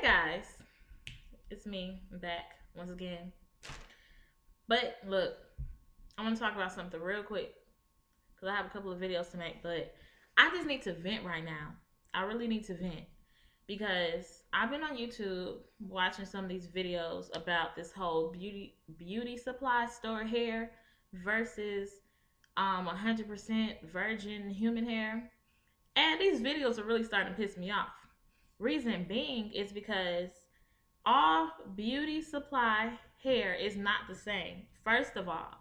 Guys, it's me. I'm back once again. But look, I want to talk about something real quick because I have a couple of videos to make, but I just need to vent right now. I really need to vent because I've been on YouTube watching some of these videos about this whole beauty supply store hair versus 100% virgin human hair. And these videos are really starting to piss me off. Reason being is because all beauty supply hair is not the same. First of all,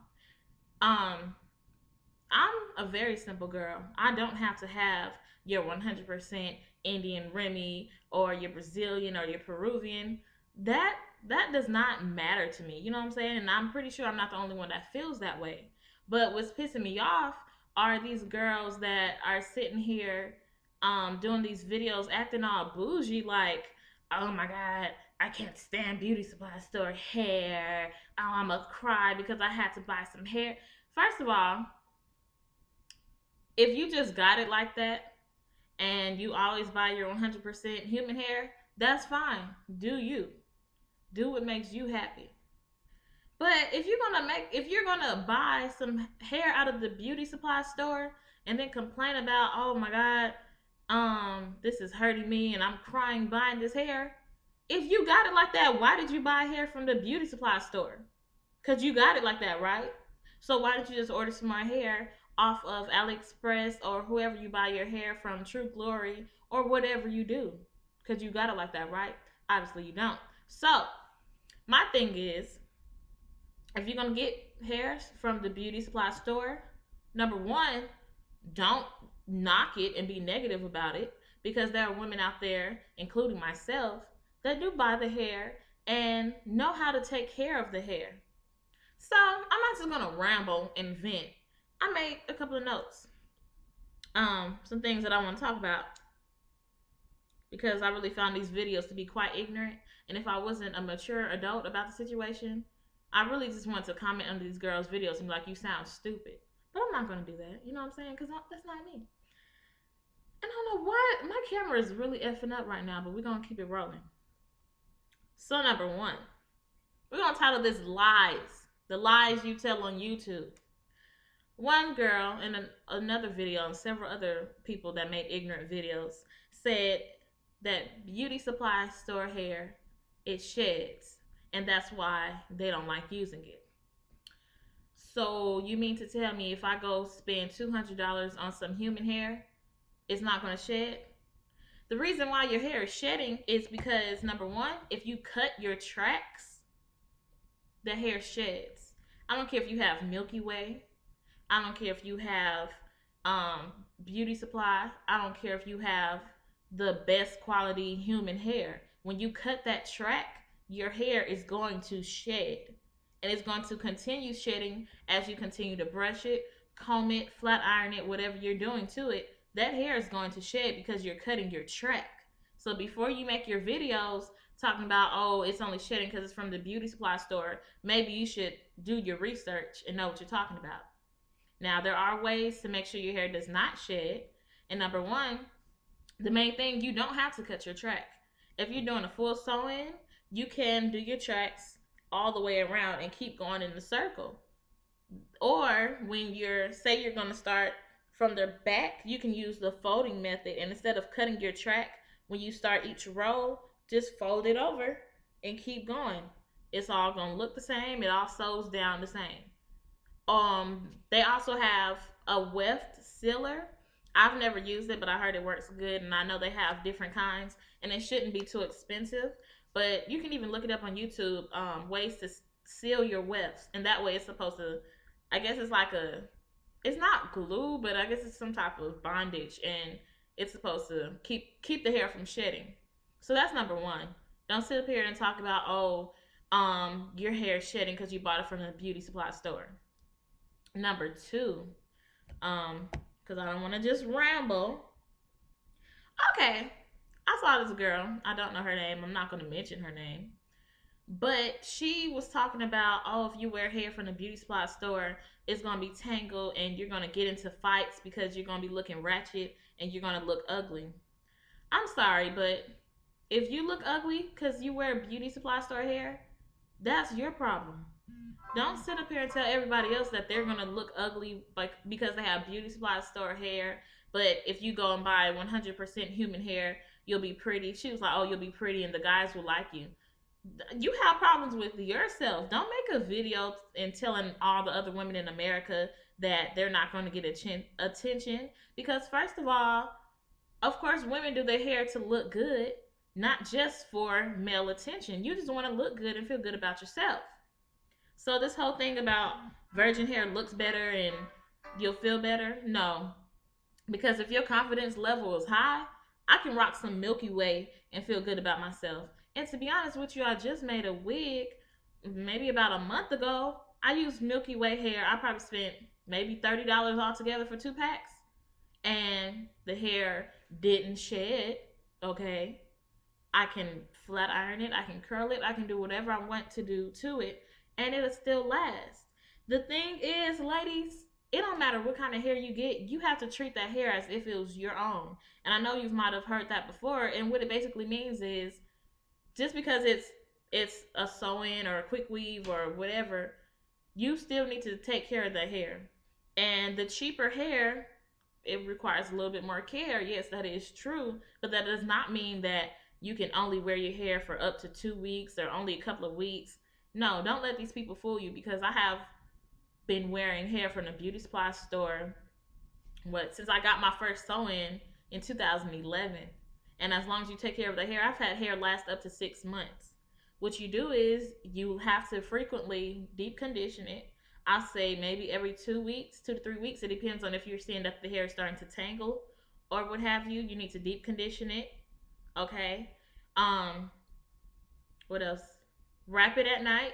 um, I'm a very simple girl. I don't have to have your 100% Indian Remy or your Brazilian or your Peruvian. That that does not matter to me. You know what I'm saying? And I'm pretty sure I'm not the only one that feels that way. But what's pissing me off are these girls that are sitting here doing these videos acting all bougie like, oh my god, I can't stand beauty supply store hair. Oh, I'm gonna cry because I had to buy some hair. First of all, if you just got it like that and you always buy your 100% human hair, that's fine. Do you. Do what makes you happy. But if you're gonna buy some hair out of the beauty supply store and then complain about, oh my god, this is hurting me and I'm crying buying this hair. If you got it like that, why did you buy hair from the beauty supply store? Cause you got it like that, right? So why don't you just order some more hair off of AliExpress or whoever you buy your hair from, True Glory or whatever you do? Cause you got it like that, right? Obviously you don't. So my thing is, if you're gonna get hair from the beauty supply store, number one, don't knock it and be negative about it because there are women out there, including myself, that do buy the hair and know how to take care of the hair. So I'm not just gonna ramble and vent. I made a couple of notes. Some things that I want to talk about because I really found these videos to be quite ignorant. And if I wasn't a mature adult about the situation, I really just want to comment under these girls' videos and be like, you sound stupid. But I'm not gonna do that. You know what I'm saying? Because that's not me. And I don't know why my camera is really effing up right now, but we're gonna keep it rolling. So number one, we're gonna title this lies. The lies you tell on YouTube. One girl in another video and several other people that make ignorant videos said that beauty supply store hair, it sheds, and that's why they don't like using it. So you mean to tell me if I go spend $200 on some human hair, it's not going to shed? The reason why your hair is shedding is because number one, if you cut your tracks, the hair sheds. I don't care if you have Milky Way. I don't care if you have beauty supply. I don't care if you have the best quality human hair. When you cut that track, your hair is going to shed. And it's going to continue shedding as you continue to brush it, comb it, flat iron it, whatever you're doing to it. That hair is going to shed because you're cutting your track. So before you make your videos talking about, oh, it's only shedding because it's from the beauty supply store, maybe you should do your research and know what you're talking about. Now, there are ways to make sure your hair does not shed. And number one, the main thing, you don't have to cut your track. If you're doing a full sew-in, you can do your tracks all the way around and keep going in the circle. Or when say you're going to start from the back, you can use the folding method. And instead of cutting your track, when you start each row, just fold it over and keep going. It's all going to look the same. It all sews down the same. They also have a weft sealer. I've never used it, but I heard it works good, and I know they have different kinds, and it shouldn't be too expensive. But you can even look it up on YouTube, ways to seal your wefts, and that way it's supposed to, I guess it's like it's not glue, but I guess it's some type of bondage, and it's supposed to keep the hair from shedding. So that's number one. Don't sit up here and talk about, oh, your hair is shedding because you bought it from the beauty supply store. Number two, because I don't want to just ramble. Okay, I saw this girl. I don't know her name. I'm not going to mention her name. But she was talking about, oh, if you wear hair from the beauty supply store, it's going to be tangled and you're going to get into fights because you're going to be looking ratchet and you're going to look ugly. I'm sorry, but If you look ugly because you wear beauty supply store hair, that's your problem. Don't sit up here and tell everybody else that they're gonna look ugly like because they have beauty supply store hair. But if you go and buy 100% human hair, you'll be pretty. She was like, "Oh, you'll be pretty, and the guys will like you." You have problems with yourself. Don't make a video and telling all the other women in America that they're not going to get attention because first of course, women do their hair to look good, not just for male attention. You just want to look good and feel good about yourself. So this whole thing about virgin hair looks better and you'll feel better, no. Because if your confidence level is high, I can rock some Milky Way and feel good about myself. And to be honest with you, I just made a wig maybe about a month ago. I used Milky Way hair. I probably spent maybe $30 altogether for 2 packs. And the hair didn't shed. Okay. I can flat iron it, I can curl it, I can do whatever I want to do to it, and it'll still last. The thing is, ladies, it don't matter what kind of hair you get, you have to treat that hair as if it was your own. And I know you might have heard that before, and what it basically means is just because it's a sew-in or a quick weave or whatever, you still need to take care of that hair. And the cheaper hair, it requires a little bit more care. Yes, that is true, but that does not mean that you can only wear your hair for up to 2 weeks or only a couple of weeks. No, don't let these people fool you because I have been wearing hair from the beauty supply store since I got my first sew in 2011. And as long as you take care of the hair, I've had hair last up to 6 months. What you do is you have to frequently deep condition it. I say maybe every 2 weeks, 2 to 3 weeks. It depends on if you're seeing that the hair is starting to tangle or what have you. You need to deep condition it. Okay. Um, what else? Wrap it at night,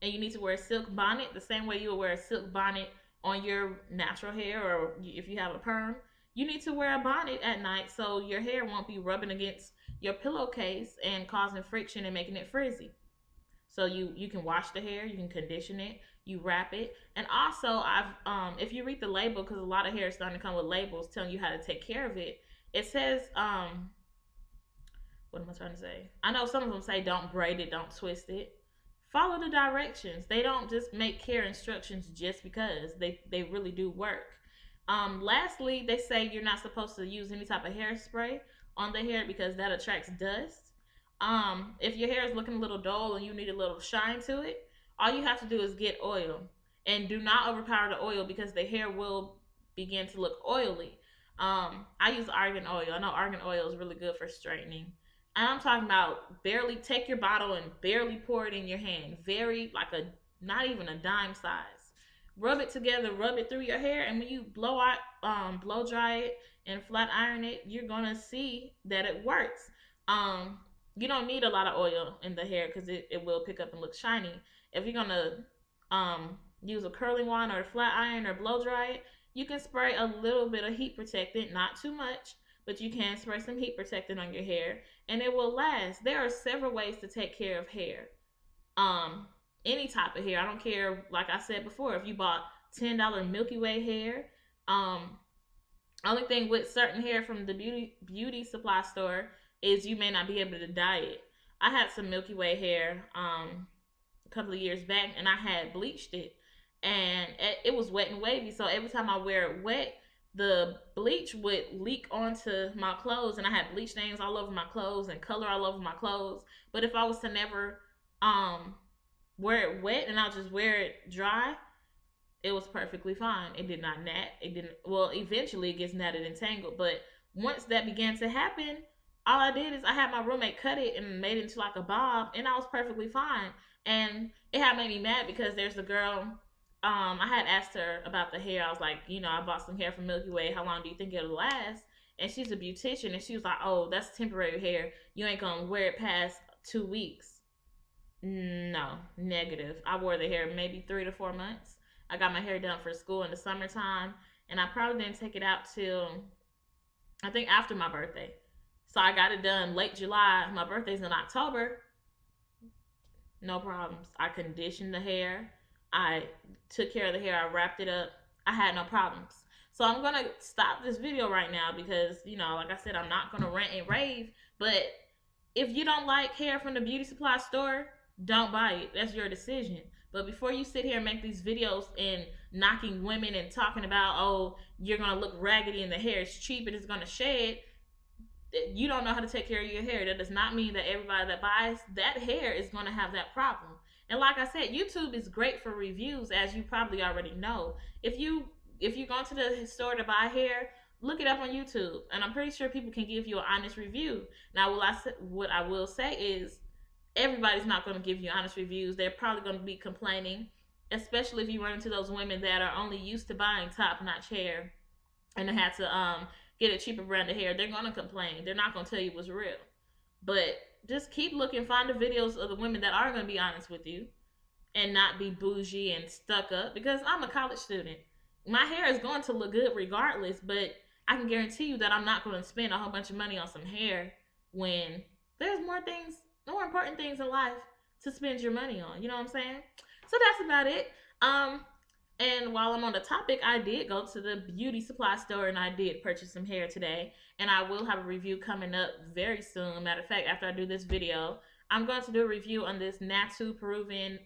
and you need to wear a silk bonnet the same way you would wear a silk bonnet on your natural hair, or if you have a perm. You need to wear a bonnet at night so your hair won't be rubbing against your pillowcase and causing friction and making it frizzy. So you can wash the hair, you can condition it, you wrap it, and also I've if you read the label because a lot of hair is starting to come with labels telling you how to take care of it. It says what am I trying to say? I know some of them say don't braid it, don't twist it. Follow the directions. They don't just make care instructions just because they really do work. Lastly, they say you're not supposed to use any type of hairspray on the hair because that attracts dust. If your hair is looking a little dull and you need a little shine to it, all you have to do is get oil and do not overpower the oil because the hair will begin to look oily. I use argan oil. I know argan oil is really good for straightening. And I'm talking about barely take your bottle and barely pour it in your hand. Very like a not even a dime size. Rub it together, rub it through your hair, and when you blow dry it and flat iron it, you're gonna see that it works. Um, you don't need a lot of oil in the hair because it will pick up and look shiny. If you're gonna use a curling wand or a flat iron or blow dry it, you can spray a little bit of heat protectant, not too much, but you can spray some heat protectant on your hair and it will last. There are several ways to take care of hair. Um, any type of hair. I don't care, like I said before, if you bought $10 Milky Way hair. Um, only thing with certain hair from the beauty supply store is you may not be able to dye it. I had some Milky Way hair a couple of years back and I had bleached it and it was wet and wavy. So every time I wear it wet, the bleach would leak onto my clothes and I had bleach stains all over my clothes and color all over my clothes. But if I was to never um wear it wet and I'll just wear it dry, it was perfectly fine. It did not gnat. It didn't. Well, eventually it gets natted and tangled, but once that began to happen, all I did is I had my roommate cut it and made it into like a bob, and I was perfectly fine. And it had made me mad because there's a girl. I had asked her about the hair. I was like, I bought some hair from Milky Way. How long do you think it'll last? And she's a beautician, and she was like, "Oh, that's temporary hair. You ain't gonna wear it past 2 weeks." No, negative. I wore the hair maybe 3 to 4 months. I got my hair done for school in the summertime, and I probably didn't take it out till I think after my birthday. So I got it done late July. My birthday's in October. No problems. I conditioned the hair. I took care of the hair. I wrapped it up. I had no problems. So I'm going to stop this video right now because, like I said, I'm not going to rant and rave. But If you don't like hair from the beauty supply store, don't buy it. That's your decision. But before you sit here and make these videos and knocking women and talking about, oh, you're gonna look raggedy and the hair is cheap and it's gonna shed, you don't know how to take care of your hair. That does not mean that everybody that buys that hair is gonna have that problem. And like I said, YouTube is great for reviews, as you probably already know. If you go to the store to buy hair, look it up on YouTube, and I'm pretty sure people can give you an honest review. Now, what I will say is everybody's not going to give you honest reviews. They're probably going to be complaining, especially if you run into those women that are only used to buying top-notch hair and they had to get a cheaper brand of hair. They're going to complain. They're not going to tell you what's real. But just keep looking, find the videos of the women that are going to be honest with you and not be bougie and stuck up, because I'm a college student. My hair is going to look good regardless, but I can guarantee you that I'm not going to spend a whole bunch of money on some hair when there's more important things in life to spend your money on. You know what I'm saying? So that's about it. And while I'm on the topic, I did go to the beauty supply store and I did purchase some hair today. And I will have a review coming up very soon. Matter of fact, after I do this video, I'm going to do a review on this Natu Peruvian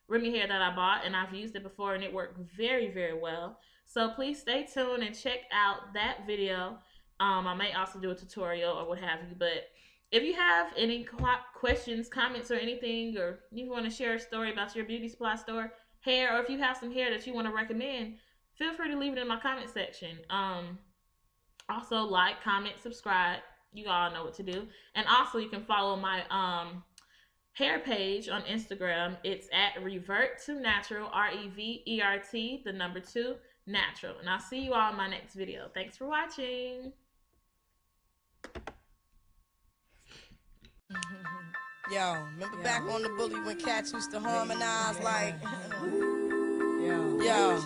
Remy hair that I bought, and I've used it before and it worked very, very well. So please stay tuned and check out that video. I may also do a tutorial or what have you. But if you have any questions, comments, or anything, or you want to share a story about your beauty supply store hair, or if you have some hair that you want to recommend, feel free to leave it in my comment section. Also, like, comment, subscribe. You all know what to do. And also, you can follow my hair page on Instagram. It's at Revert to Natural, REVERT, the number 2, natural. And I'll see you all in my next video. Thanks for watching. Yo, remember back on the bully when cats used to harmonize like, yo.